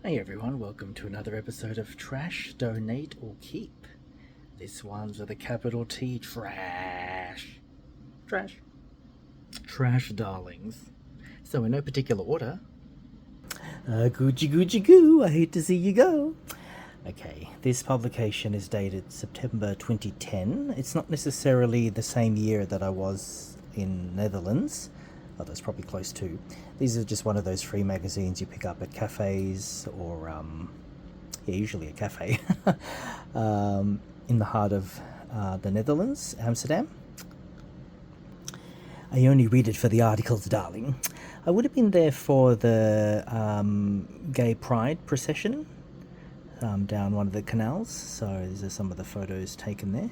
Hey everyone, welcome to another episode of Trash, Donate or Keep. This one's with a capital T, trash. Trash. Trash darlings. So in no particular order. Gucci Gucci Goo, I hate to see you go. Okay, this publication is dated September 2010. It's not necessarily the same year that I was in Netherlands. Oh, that's probably close to. These are just one of those free magazines you pick up at cafes or, usually a cafe, in the heart of the Netherlands, Amsterdam. I only read it for the articles, darling. I would have been there for the gay pride procession down one of the canals, so these are some of the photos taken there.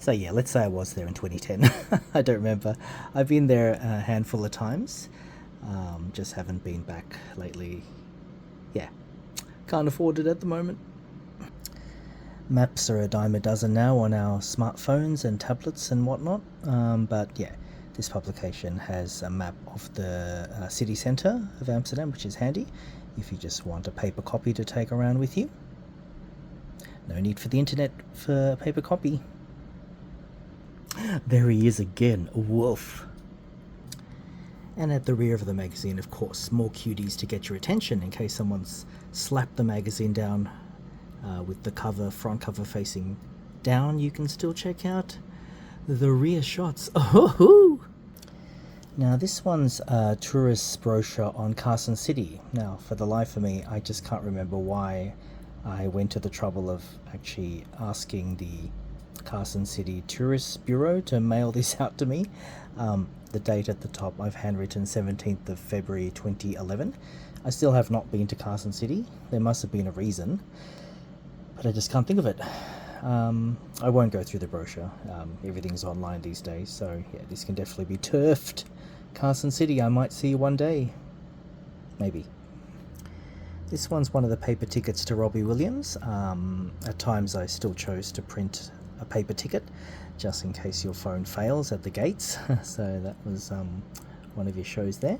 So yeah, let's say I was there in 2010. I don't remember. I've been there a handful of times. Just haven't been back lately. Yeah, can't afford it at the moment. Maps are a dime a dozen now on our smartphones and tablets and whatnot. But yeah, this publication has a map of the city centre of Amsterdam, which is handy if you just want a paper copy to take around with you. No need for the internet for a paper copy. There he is again, a wolf. And at the rear of the magazine, of course, more cuties to get your attention in case someone's slapped the magazine down with the front cover facing down. You can still check out the rear shots. Oh! Now this one's a tourist brochure on Carson City. Now, for the life of me, I just can't remember why I went to the trouble of actually asking the Carson City Tourist Bureau to mail this out to me. The date at the top I've handwritten 17th of February 2011. I still have not been to Carson City. There must have been a reason, but I just can't think of it. I won't go through the brochure. Everything's online these days, so yeah, this can definitely be turfed. Carson City, I might see you one day. Maybe. This one's one of the paper tickets to Robbie Williams. At times I still chose to print a paper ticket just in case your phone fails at the gates. So that was one of his shows there.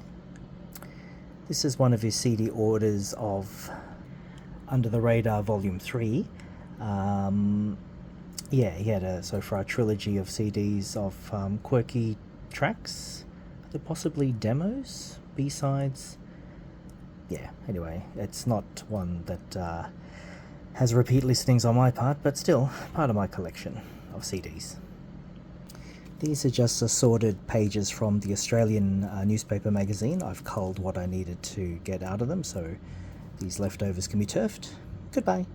This is one of his CD orders of Under the Radar Volume 3. Yeah, he had so far a trilogy of CDs of quirky tracks. Are there possibly demos, B-sides? Yeah, anyway, it's not one that has repeat listings on my part, but still part of my collection of CDs. These are just assorted pages from the Australian newspaper magazine. I've culled what I needed to get out of them, so these leftovers can be turfed. Goodbye.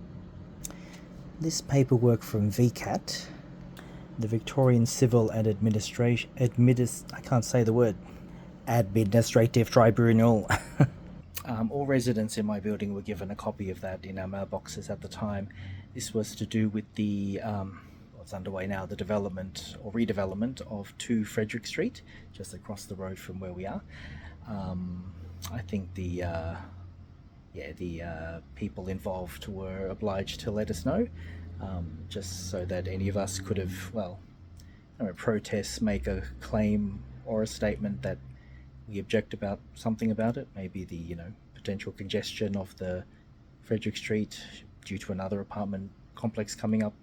This paperwork from VCAT, the Victorian Civil and Administrative Tribunal. All residents in my building were given a copy of that in our mailboxes at the time. This was to do with the what's underway now, the development or redevelopment of 2 Frederick Street, just across the road from where we are. I think the people involved were obliged to let us know, just so that any of us could have, protest, make a claim or a statement that we object about something about it, maybe the potential congestion of the Frederick Street due to another apartment complex coming up,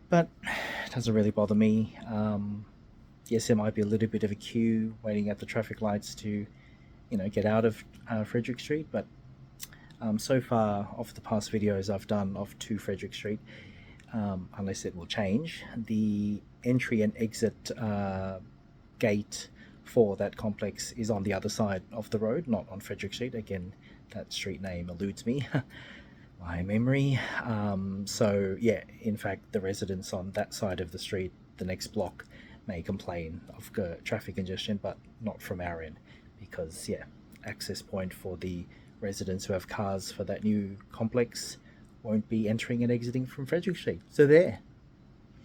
but it doesn't really bother me. Yes, there might be a little bit of a queue waiting at the traffic lights to get out of Frederick Street, but so far of the past videos I've done of 2 Frederick Street, unless it will change, the entry and exit gate for that complex is on the other side of the road, not on Frederick Street. Again, that street name eludes me, my memory. So yeah, in fact, the residents on that side of the street, the next block, may complain of traffic congestion, but not from our end, because yeah, access point for the residents who have cars for that new complex won't be entering and exiting from Frederick Street. So there.